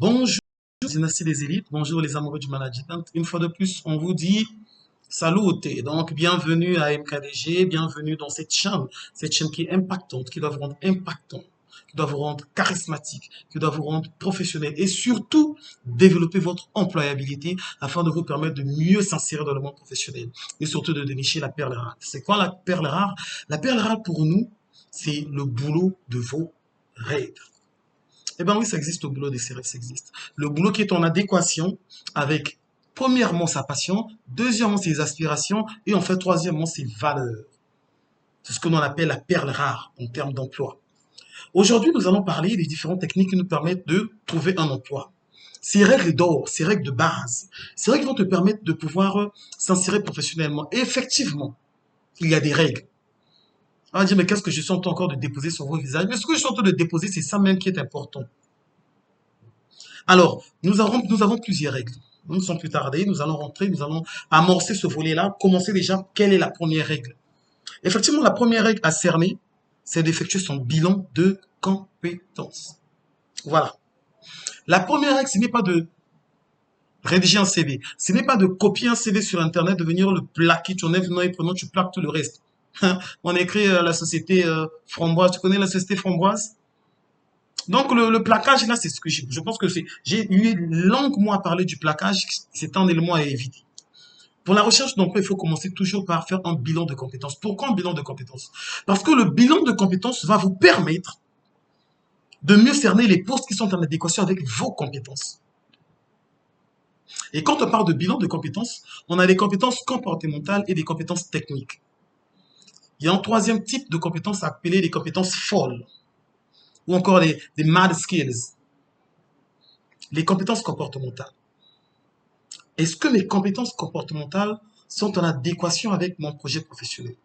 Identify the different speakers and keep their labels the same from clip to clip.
Speaker 1: Bonjour, dynastie des élites, bonjour les amoureux du management. Une fois de plus, on vous dit salut. Donc, bienvenue à MKDG, bienvenue dans cette chaîne qui est impactante, qui doit vous rendre impactant, qui doit vous rendre charismatique, qui doit vous rendre professionnel et surtout développer votre employabilité afin de vous permettre de mieux s'insérer dans le monde professionnel et surtout de dénicher la perle rare. C'est quoi la perle rare? La perle rare pour nous, c'est le boulot de vos rêves. Eh bien oui, ça existe au boulot des CRF, ça existe. Le boulot qui est en adéquation avec, premièrement, sa passion, deuxièmement, ses aspirations, et en fait, troisièmement, ses valeurs. C'est ce que l'on appelle la perle rare en termes d'emploi. Aujourd'hui, nous allons parler des différentes techniques qui nous permettent de trouver un emploi. Ces règles d'or, ces règles de base, ces règles vont te permettre de pouvoir s'insérer professionnellement. Et effectivement, il y a des règles. On va dire, mais qu'est-ce que je suis en train encore de déposer sur vos visages? Mais ce que je suis en train de déposer, c'est ça même qui est important. Alors, nous avons plusieurs règles. Nous ne sommes plus tardés, nous allons rentrer, nous allons amorcer ce volet-là. Commencer déjà, quelle est la première règle? Effectivement, la première règle à cerner, c'est d'effectuer son bilan de compétences. Voilà. La première règle, ce n'est pas de rédiger un CV. Ce n'est pas de copier un CV sur Internet, de venir le plaquer, tu enlèves le nom et prénom, tu plaques tout le reste. On écrit la société Framboise. Tu connais la société Framboise? Donc le plaquage, là, c'est ce que je pense que c'est. J'ai eu longuement à parler du plaquage, c'est un élément à éviter. Pour la recherche d'emploi, il faut commencer toujours par faire un bilan de compétences. Pourquoi un bilan de compétences? Parce que le bilan de compétences va vous permettre de mieux cerner les postes qui sont en adéquation avec vos compétences. Et quand on parle de bilan de compétences, on a des compétences comportementales et des compétences techniques. Il y a un troisième type de compétences appelées les compétences folles, ou encore des mad skills, les compétences comportementales. Est-ce que mes compétences comportementales sont en adéquation avec mon projet professionnel?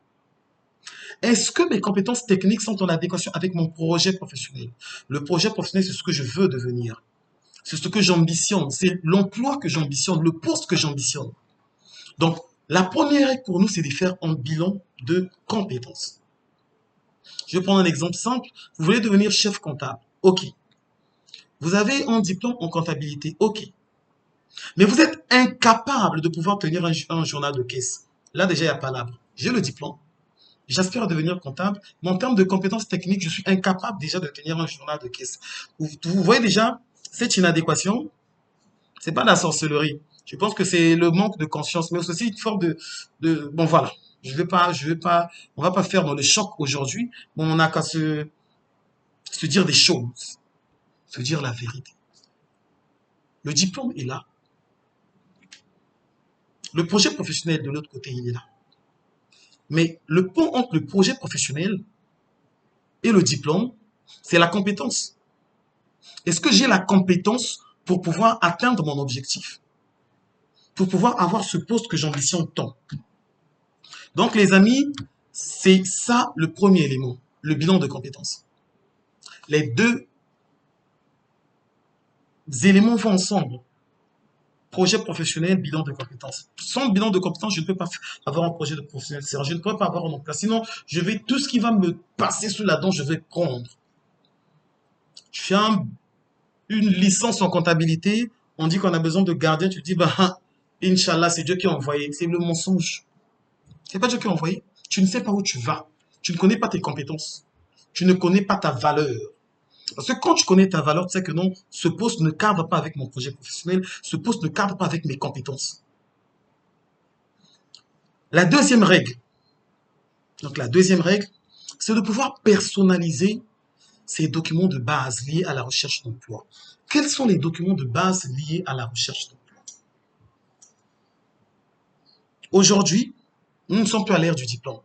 Speaker 1: Est-ce que mes compétences techniques sont en adéquation avec mon projet professionnel? Le projet professionnel, c'est ce que je veux devenir. C'est ce que j'ambitionne. C'est l'emploi que j'ambitionne, le poste que j'ambitionne. Donc, la première règle pour nous, c'est de faire un bilan de compétences. Je vais prendre un exemple simple. Vous voulez devenir chef comptable. OK. Vous avez un diplôme en comptabilité. OK. Mais vous êtes incapable de pouvoir tenir un journal de caisse. Là, déjà, il y a pas l'arbre. J'ai le diplôme. J'aspire à devenir comptable, mais en termes de compétences techniques, je suis incapable déjà de tenir un journal de caisse. Vous voyez déjà, cette inadéquation, c'est pas de la sorcellerie. Je pense que c'est le manque de conscience, mais aussi une forme bon voilà. On va pas faire dans le choc aujourd'hui, mais on n'a qu'à se dire des choses, se dire la vérité. Le diplôme est là. Le projet professionnel de l'autre côté, il est là. Mais le pont entre le projet professionnel et le diplôme, c'est la compétence. Est-ce que j'ai la compétence pour pouvoir atteindre mon objectif? Pour pouvoir avoir ce poste que j'ambitionne tant? Donc, les amis, c'est ça le premier élément, le bilan de compétences. Les deux éléments vont ensemble. Projet professionnel, bilan de compétences. Sans bilan de compétences, je ne peux pas avoir un projet de professionnel. Je ne peux pas avoir un emploi. Sinon, tout ce qui va me passer sous la dent, je vais prendre. Je fais une licence en comptabilité, on dit qu'on a besoin de gardiens, tu te dis, bah, Inch'Allah, c'est Dieu qui a envoyé. C'est le mensonge. C'est pas Dieu qui a envoyé. Tu ne sais pas où tu vas. Tu ne connais pas tes compétences. Tu ne connais pas ta valeur. Parce que quand tu connais ta valeur, tu sais que non, ce poste ne cadre pas avec mon projet professionnel, ce poste ne cadre pas avec mes compétences. La deuxième règle, c'est de pouvoir personnaliser ces documents de base liés à la recherche d'emploi. Quels sont les documents de base liés à la recherche d'emploi? Aujourd'hui, nous ne sommes plus à l'ère du diplôme.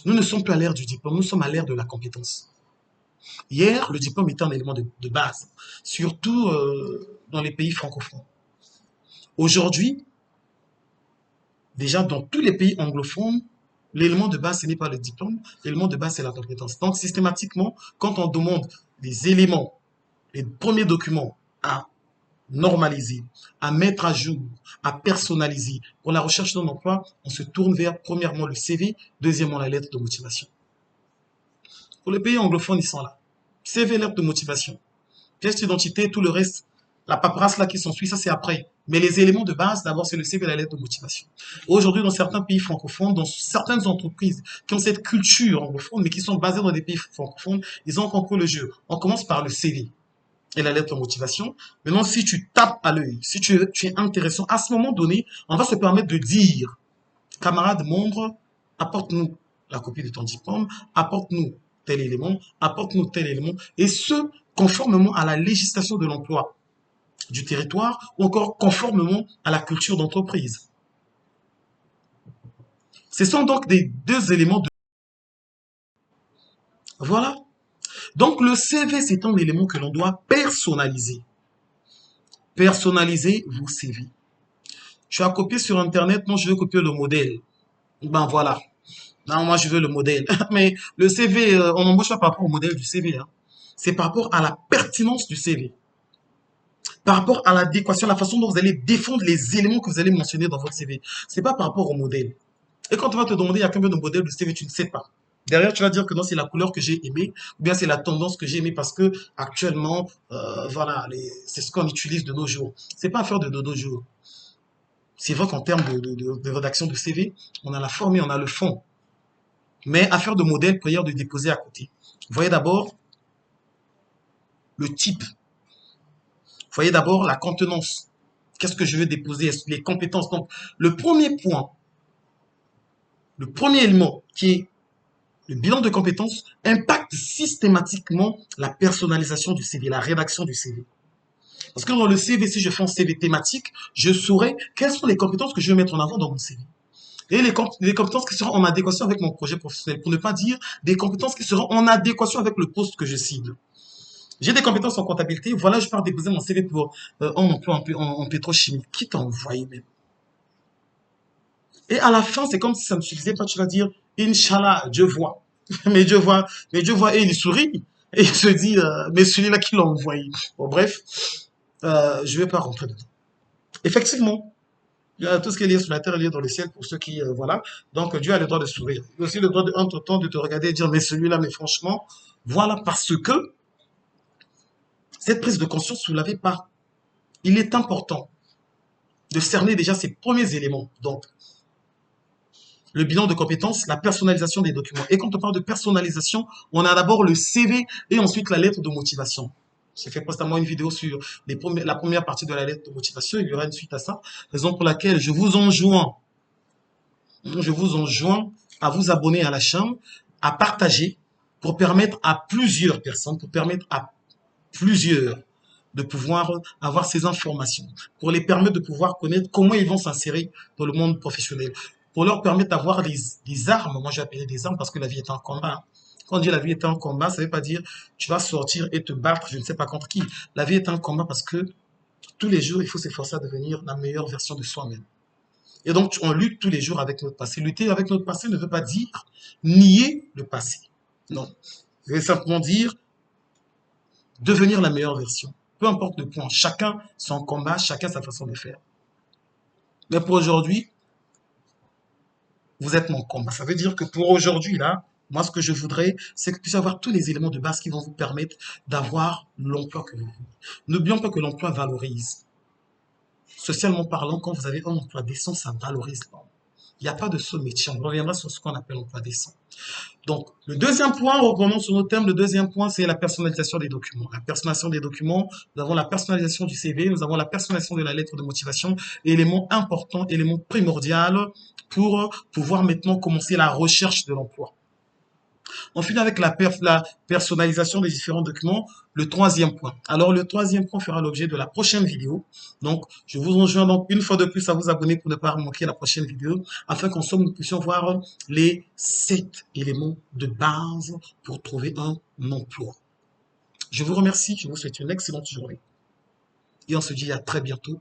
Speaker 1: Nous ne sommes plus à l'ère du diplôme, nous sommes à l'ère de la compétence. Hier, le diplôme était un élément de base, surtout dans les pays francophones. Aujourd'hui, déjà dans tous les pays anglophones, l'élément de base, ce n'est pas le diplôme, l'élément de base, c'est la compétence. Donc, systématiquement, quand on demande des éléments, les premiers documents à normaliser, à mettre à jour, à personnaliser pour la recherche d'un emploi, on se tourne vers, premièrement, le CV, deuxièmement, la lettre de motivation. Pour les pays anglophones, ils sont là. CV, lettre de motivation. pièce d'identité, tout le reste, la paperasse là qui s'ensuit, ça c'est après. Mais les éléments de base, d'abord, c'est le CV et la lettre de motivation. Aujourd'hui, dans certains pays francophones, dans certaines entreprises qui ont cette culture anglophone, mais qui sont basées dans des pays francophones, ils ont compris le jeu. On commence par le CV et la lettre de motivation. Maintenant, si tu tapes à l'œil, si tu es intéressant, à ce moment donné, on va se permettre de dire, camarade membre, apporte-nous la copie de ton diplôme, apporte-nous tel élément, apporte-nous tel élément, et ce, conformément à la législation de l'emploi du territoire ou encore conformément à la culture d'entreprise. Ce sont donc des deux éléments de... Voilà. Donc le CV, c'est un élément que l'on doit personnaliser. Personnalisez vos CV. Tu as copié sur Internet, non, je veux copier le modèle. Ben voilà. Non, moi, je veux le modèle. Mais le CV, on n'embauche pas par rapport au modèle du CV. Hein. C'est par rapport à la pertinence du CV. Par rapport à l'adéquation, la façon dont vous allez défendre les éléments que vous allez mentionner dans votre CV. C'est pas par rapport au modèle. Et quand on va te demander il y a combien de modèles de CV, tu ne sais pas. Derrière, tu vas dire que non, c'est la couleur que j'ai aimée, ou bien c'est la tendance que j'ai aimée parce que actuellement, voilà, c'est ce qu'on utilise de nos jours. C'est pas affaire de nos jours. C'est vrai qu'en termes de rédaction de CV, on a la forme et on a le fond. Mais affaire de modèle, prière de déposer à côté. Voyez d'abord le type. Voyez d'abord la contenance. Qu'est-ce que je veux déposer? Les compétences. Donc, le premier point, le premier élément qui est le bilan de compétences impacte systématiquement la personnalisation du CV, la rédaction du CV. Parce que dans le CV, si je fais un CV thématique, je saurai quelles sont les compétences que je vais mettre en avant dans mon CV. Et les compétences qui seront en adéquation avec mon projet professionnel, pour ne pas dire des compétences qui seront en adéquation avec le poste que je cible. J'ai des compétences en comptabilité, voilà, je pars déposer mon CV pour un emploi en pétrochimie. Qui t'a envoyé même? Et à la fin, c'est comme si ça ne suffisait pas, tu vas dire, Inch'Allah, Dieu voit. Mais Dieu voit et il sourit. Et il se dit, mais celui-là qui l'a envoyé. Bon, bref, je ne vais pas rentrer dedans. Effectivement, il y a tout ce qui est lié sur la terre est lié dans le ciel pour ceux qui, voilà. Donc, Dieu a le droit de sourire. Il a aussi le droit de, entre-temps, de te regarder et dire, mais celui-là, mais franchement, voilà, parce que cette prise de conscience, vous ne l'avez pas. Il est important de cerner déjà ces premiers éléments. Donc, le bilan de compétences, la personnalisation des documents. Et quand on parle de personnalisation, on a d'abord le CV et ensuite la lettre de motivation. J'ai fait précédemment une vidéo sur la première partie de la lettre de motivation. Il y aura une suite à ça. Raison pour laquelle je vous enjoins à vous abonner à la chaîne, à partager pour permettre à plusieurs personnes, pour permettre à plusieurs de pouvoir avoir ces informations, pour les permettre de pouvoir connaître comment ils vont s'insérer dans le monde professionnel, pour leur permettre d'avoir des armes. Moi, j'ai appelé des armes parce que la vie est un combat. Quand on dit la vie est un combat, ça ne veut pas dire tu vas sortir et te battre, je ne sais pas contre qui. La vie est un combat parce que tous les jours, il faut s'efforcer à devenir la meilleure version de soi-même. Et donc, on lutte tous les jours avec notre passé. Lutter avec notre passé ne veut pas dire nier le passé. Non. Ça veut simplement dire devenir la meilleure version. Peu importe le point. Chacun son combat, chacun sa façon de faire. Mais pour aujourd'hui, vous êtes mon combat. Ça veut dire que pour aujourd'hui, là, moi, ce que je voudrais, c'est que vous puissiez avoir tous les éléments de base qui vont vous permettre d'avoir l'emploi que vous voulez. N'oublions pas que l'emploi valorise. Socialement parlant, quand vous avez un emploi décent, ça valorise l'homme. Il n'y a pas de saut métier. On reviendra sur ce qu'on appelle emploi décent. Donc, le deuxième point, reprenons sur nos thèmes, le deuxième point, c'est la personnalisation des documents. La personnalisation des documents, nous avons la personnalisation du CV, nous avons la personnalisation de la lettre de motivation, élément important, élément primordial pour pouvoir maintenant commencer la recherche de l'emploi. On finit avec la personnalisation des différents documents, le troisième point. Alors, le troisième point fera l'objet de la prochaine vidéo. Donc, je vous enjoins donc une fois de plus à vous abonner pour ne pas manquer la prochaine vidéo, afin qu'ensemble nous puissions voir les 7 éléments de base pour trouver un emploi. Je vous remercie, je vous souhaite une excellente journée. Et on se dit à très bientôt